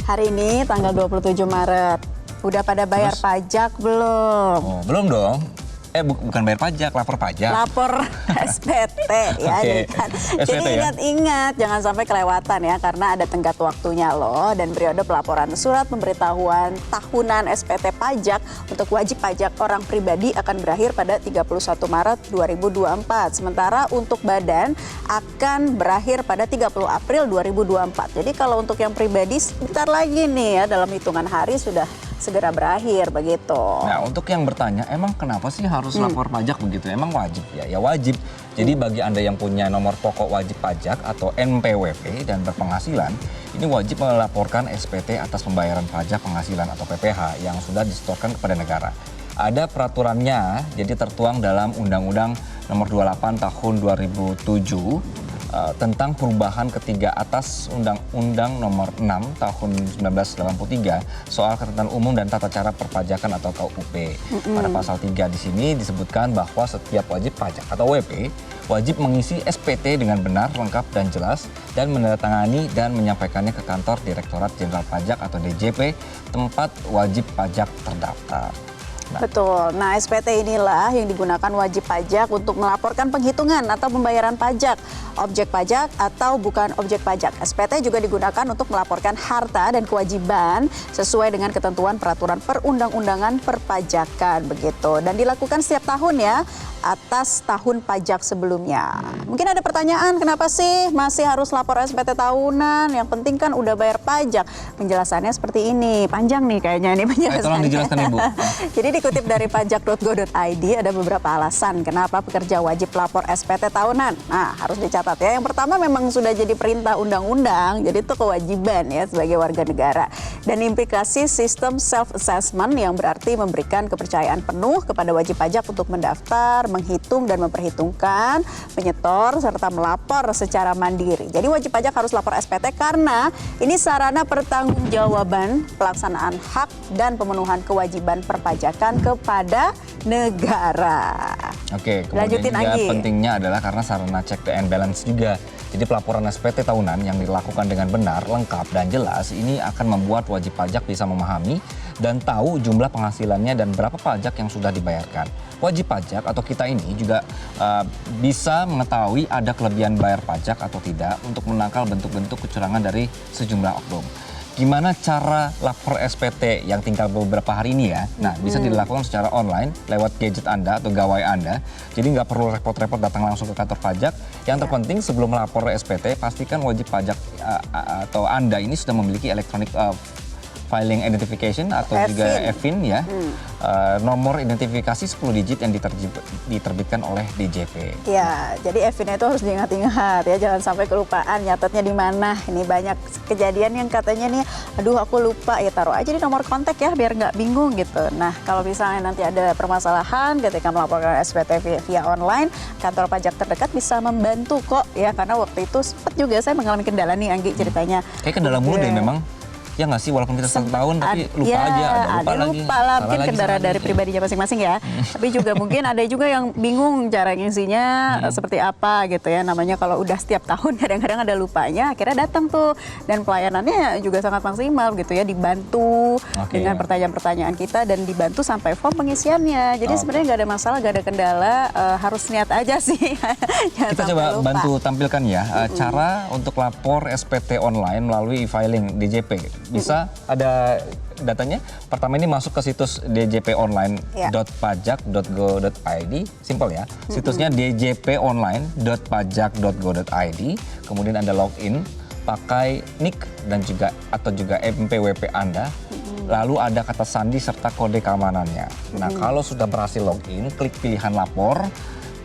Hari ini tanggal 27 Maret. Udah pada bayar pajak belum? Oh, belum dong. Bukan bayar pajak, lapor pajak. Lapor SPT ya. Oke. Kan? SPT Jadi ya? ingat-ingat jangan sampai kelewatan ya, karena ada tenggat waktunya loh. Dan periode pelaporan surat pemberitahuan tahunan SPT pajak untuk wajib pajak orang pribadi akan berakhir pada 31 Maret 2024. Sementara untuk badan akan berakhir pada 30 April 2024. Jadi kalau untuk yang pribadi sebentar lagi nih ya, dalam hitungan hari sudah segera berakhir begitu. Nah, untuk yang bertanya, emang kenapa sih harus lapor pajak begitu? Emang wajib ya? Ya wajib. Jadi bagi Anda yang punya nomor pokok wajib pajak atau NPWP dan berpenghasilan, ini wajib melaporkan SPT atas pembayaran pajak penghasilan atau PPH yang sudah disetorkan kepada negara. Ada peraturannya, jadi tertuang dalam Undang-Undang Nomor 28 Tahun 2007 tentang perubahan ketiga atas Undang-Undang Nomor 6 Tahun 1983 soal ketentuan umum dan tata cara perpajakan atau KUP. Pada pasal 3 di sini disebutkan bahwa setiap wajib pajak atau WP wajib mengisi SPT dengan benar, lengkap dan jelas dan menandatangani dan menyampaikannya ke kantor Direktorat Jenderal Pajak atau DJP tempat wajib pajak terdaftar. Betul. Nah, SPT inilah yang digunakan wajib pajak untuk melaporkan penghitungan atau pembayaran pajak, objek pajak atau bukan objek pajak. SPT juga digunakan untuk melaporkan harta dan kewajiban sesuai dengan ketentuan peraturan perundang-undangan perpajakan begitu. Dan dilakukan setiap tahun ya, atas tahun pajak sebelumnya. Mungkin ada pertanyaan, kenapa sih masih harus lapor SPT tahunan? Yang penting kan udah bayar pajak. Penjelasannya seperti ini. Panjang nih kayaknya ini penjelasannya. Tolong dijelaskan Ibu. Jadi dikutip dari pajak.go.id ada beberapa alasan kenapa pekerja wajib lapor SPT tahunan. Nah, harus dicatat ya. Yang pertama memang sudah jadi perintah undang-undang, jadi itu kewajiban ya sebagai warga negara. Dan implikasi sistem self-assessment yang berarti memberikan kepercayaan penuh kepada wajib pajak untuk mendaftar, menghitung dan memperhitungkan, menyetor, serta melapor secara mandiri. Jadi wajib pajak harus lapor SPT karena ini sarana pertanggungjawaban pelaksanaan hak dan pemenuhan kewajiban perpajakan kepada negara. Oke, kemudian Lanjutin juga lagi. pentingnya adalah karena sarana check and balance juga. Jadi pelaporan SPT tahunan yang dilakukan dengan benar, lengkap, dan jelas ini akan membuat wajib pajak bisa memahami dan tahu jumlah penghasilannya dan berapa pajak yang sudah dibayarkan. Wajib pajak atau kita ini juga bisa mengetahui ada kelebihan bayar pajak atau tidak untuk menangkal bentuk-bentuk kecurangan dari sejumlah oknum. Gimana cara lapor SPT yang tinggal beberapa hari ini ya? Nah, bisa dilakukan secara online lewat gadget Anda atau gawai Anda. Jadi nggak perlu repot-repot datang langsung ke kantor pajak. Yang terpenting sebelum melapor SPT, pastikan wajib pajak atau Anda ini sudah memiliki electronic filing identification atau juga EFIN ya. Nomor identifikasi 10 digit yang diterbitkan oleh DJP. Ya, jadi EFIN itu harus diingat-ingat ya, jangan sampai kelupaan nyatetnya di mana. Ini banyak kejadian yang katanya nih, aduh aku lupa, ya taruh aja di nomor kontak ya biar nggak bingung gitu. Nah, kalau misalnya nanti ada permasalahan ketika melaporkan SPT via online, kantor pajak terdekat bisa membantu kok ya, karena waktu itu sempat juga saya mengalami kendala nih Anggi ceritanya. Kayak kendala muda memang. Ya nggak sih, walaupun kita 1 tahun tapi lupa ya, aja, ada lupa lah, mungkin kendara dari pribadinya masing-masing ya. Tapi juga mungkin ada juga yang bingung cara ngisinya seperti apa gitu ya. Namanya kalau udah setiap tahun kadang-kadang ada lupanya, akhirnya datang tuh. Dan pelayanannya juga sangat maksimal gitu ya, dibantu dengan pertanyaan-pertanyaan kita dan dibantu sampai form pengisiannya. Jadi sebenarnya nggak ada masalah, nggak ada kendala, harus niat aja sih. Kita coba bantu tampilkan ya cara untuk lapor SPT online melalui e-filing DJP. Bisa ada datanya. Pertama ini masuk ke situs djponline.pajak.go.id, simple ya. Situsnya djponline.pajak.go.id. Kemudian Anda login pakai NIK dan juga atau juga MPWP Anda. Lalu ada kata sandi serta kode keamanannya. Nah, kalau sudah berhasil login, klik pilihan lapor.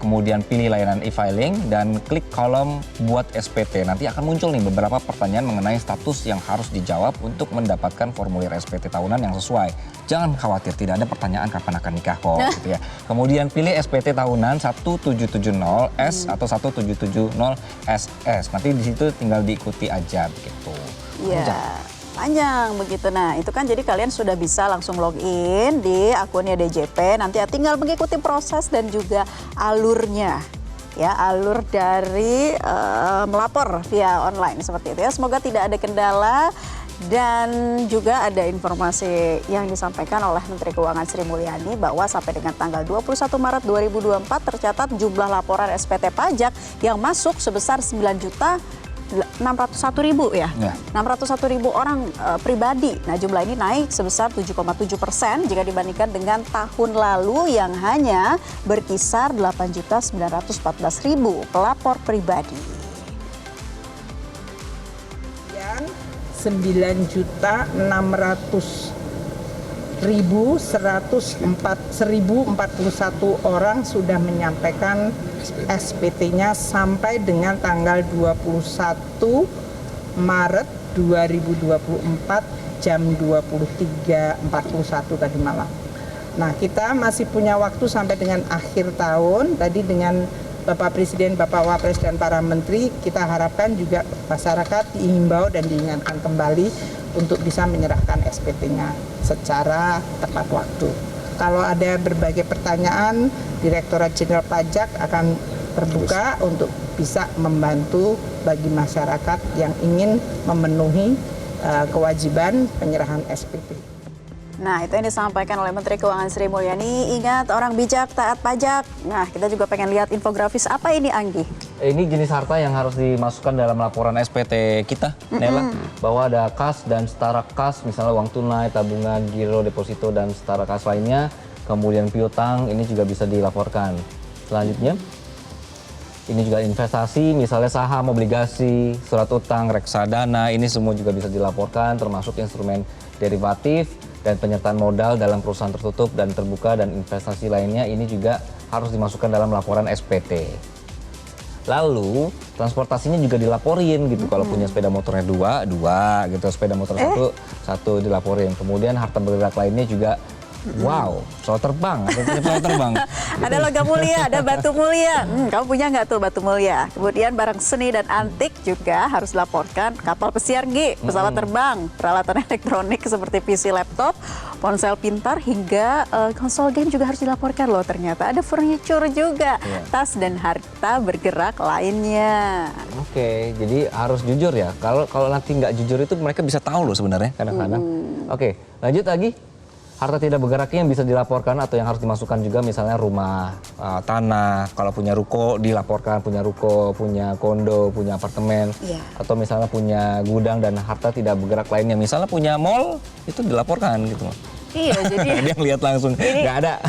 Kemudian pilih layanan e-filing dan klik kolom buat SPT. Nanti akan muncul nih beberapa pertanyaan mengenai status yang harus dijawab untuk mendapatkan formulir SPT tahunan yang sesuai. Jangan khawatir, tidak ada pertanyaan kapan akan nikah kok gitu ya. Kemudian pilih SPT tahunan 1770S atau 1770SS. Nanti di situ tinggal diikuti aja begitu. Iya. Panjang begitu. Nah, itu kan jadi kalian sudah bisa langsung login di akunnya DJP. Nanti tinggal mengikuti proses dan juga alurnya. Ya, alur dari melapor via online seperti itu ya. Semoga tidak ada kendala Dan juga ada informasi yang disampaikan oleh Menteri Keuangan Sri Mulyani bahwa sampai dengan tanggal 21 Maret 2024 tercatat jumlah laporan SPT pajak yang masuk sebesar 9.601.000 ya. 601.000 orang pribadi. Nah, jumlah ini naik sebesar 7,7% jika dibandingkan dengan tahun lalu yang hanya berkisar 8.914.000 pelapor pribadi. 9.600.141 orang sudah menyampaikan SPT-nya sampai dengan tanggal 21 Maret 2024 jam 23.41 tadi malam. Nah, kita masih punya waktu sampai dengan akhir tahun. Tadi dengan Bapak Presiden, Bapak Wapres, dan para Menteri, kita harapkan juga masyarakat diimbau dan diingatkan kembali untuk bisa menyerahkan SPT-nya secara tepat waktu. Kalau ada berbagai pertanyaan, Direktorat Jenderal Pajak akan terbuka untuk bisa membantu bagi masyarakat yang ingin memenuhi kewajiban penyerahan SPT. Nah, itu yang disampaikan oleh Menteri Keuangan Sri Mulyani. Ingat, orang bijak taat pajak. Nah, kita juga pengen lihat infografis apa ini, Anggi? Ini jenis harta yang harus dimasukkan dalam laporan SPT kita, Nela. Bahwa ada kas dan setara kas, misalnya uang tunai, tabungan, giro, deposito, dan setara kas lainnya. Kemudian piutang, ini juga bisa dilaporkan. Selanjutnya, ini juga investasi, misalnya saham, obligasi, surat utang, reksadana, ini semua juga bisa dilaporkan, termasuk instrumen derivatif dan penyertaan modal dalam perusahaan tertutup dan terbuka dan investasi lainnya, ini juga harus dimasukkan dalam laporan SPT. Lalu transportasinya juga dilaporin gitu. Kalau punya sepeda motornya dua gitu, sepeda motor satu dilaporin. Kemudian harta bergerak lainnya juga. Wow, pesawat terbang, ada pesawat terbang. Ada logam mulia, ada batu mulia. Kamu punya nggak tuh batu mulia? Kemudian barang seni dan antik juga harus dilaporkan. Kapal pesiar G, pesawat terbang, peralatan elektronik seperti PC, laptop, ponsel pintar, hingga konsol game juga harus dilaporkan loh ternyata. Ada furniture juga, tas dan harta bergerak lainnya. Oke, jadi harus jujur ya. Kalau nanti nggak jujur itu mereka bisa tahu loh sebenarnya kadang-kadang. Oke, lanjut lagi. Harta tidak bergeraknya yang bisa dilaporkan atau yang harus dimasukkan juga, misalnya rumah, tanah, kalau punya ruko dilaporkan, punya ruko, punya kondo, punya apartemen, atau misalnya punya gudang dan harta tidak bergerak lainnya, misalnya punya mall, itu dilaporkan gitu. Iya, jadi dia lihat langsung, nggak ada.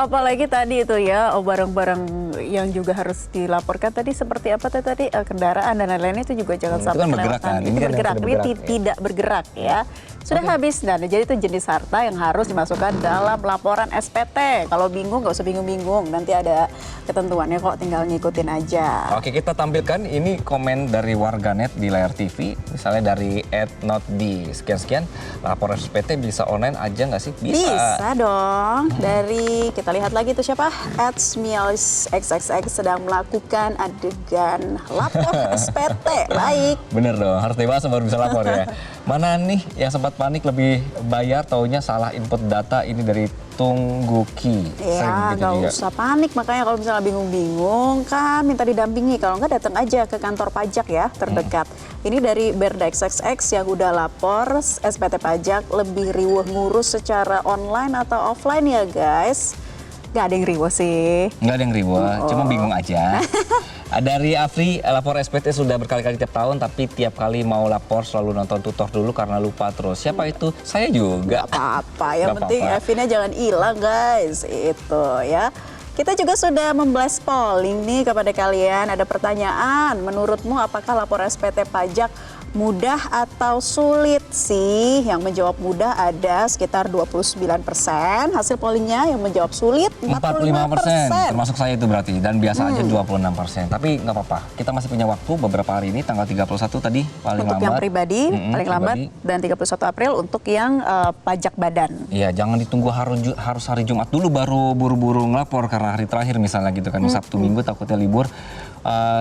Apalagi tadi itu ya, barang-barang yang juga harus dilaporkan tadi seperti apa tadi, kendaraan dan lain-lain itu juga jangan sampai kan bergerak kan? Ini bergerak, ini tidak bergerak ya. Sudah habis, dan jadi itu jenis harta yang harus dimasukkan dalam laporan SPT. Kalau bingung nggak usah bingung-bingung, nanti ada ketentuannya kok, tinggal ngikutin aja. Oke, kita tampilkan ini komen dari warganet di layar TV, misalnya dari @notdi sekian-sekian, laporan SPT bisa online aja nggak sih? Bisa dong. Dari kita lihat lagi itu siapa? @smialsxxx sedang melakukan adegan lapor SPT. Baik. Bener dong, harus dewasa baru bisa lapor ya. Mana nih yang sempat panik lebih bayar, taunya salah input data, ini dari Tungguki. Ya, nggak usah panik. Makanya kalau misalnya bingung-bingung kan minta didampingi. Kalau nggak datang aja ke kantor pajak ya terdekat. Ini dari Berda XXX yang udah lapor SPT pajak, lebih riweuh ngurus secara online atau offline ya guys. Nggak ada yang riweuh sih. Nggak ada yang riweuh, cuma bingung aja. Dari Afri, lapor SPT sudah berkali-kali tiap tahun, tapi tiap kali mau lapor selalu nonton tutor dulu karena lupa terus. Siapa itu? Saya juga. Gak apa-apa, yang penting Evinnya jangan hilang guys. Itu ya. Kita juga sudah memblast polling nih kepada kalian. Ada pertanyaan, menurutmu apakah lapor SPT pajak mudah atau sulit sih? Yang menjawab mudah ada sekitar 29%. Hasil pollingnya yang menjawab sulit 45%. Termasuk saya itu berarti. Dan biasa aja 26%. Tapi nggak apa-apa. Kita masih punya waktu beberapa hari ini. Tanggal 31 tadi paling untuk lambat. Yang pribadi paling lambat. Dan 31 April untuk yang pajak badan. Iya, jangan ditunggu harus hari Jumat dulu baru buru-buru ngelapor. Karena hari terakhir misalnya gitu kan. Sabtu Minggu takutnya libur.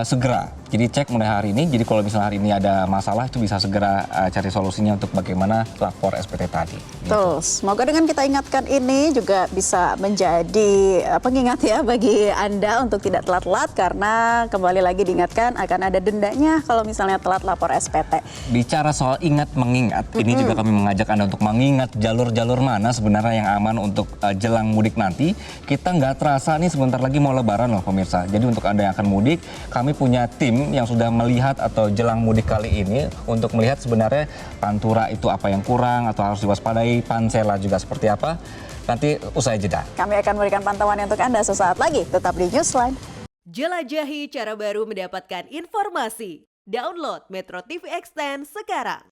Segera Jadi cek mulai hari ini, jadi kalau misalnya hari ini ada masalah itu bisa segera cari solusinya untuk bagaimana lapor SPT tadi. Betul. Semoga dengan kita ingatkan ini juga bisa menjadi pengingat ya bagi Anda untuk tidak telat-telat, karena kembali lagi diingatkan akan ada dendanya kalau misalnya telat lapor SPT. Bicara soal ingat mengingat, ini juga kami mengajak Anda untuk mengingat jalur-jalur mana sebenarnya yang aman untuk jelang mudik nanti. Kita nggak terasa nih sebentar lagi mau lebaran loh pemirsa. Jadi untuk Anda yang akan mudik, kami punya tim yang sudah melihat atau jelang mudik kali ini untuk melihat sebenarnya Pantura itu apa yang kurang atau harus diwaspadai, Pansela juga seperti apa. Nanti usai jeda. Kami akan memberikan pantauan untuk Anda sesaat lagi. Tetap di Newsline. Jelajahi cara baru mendapatkan informasi. Download Metro TV Extend sekarang.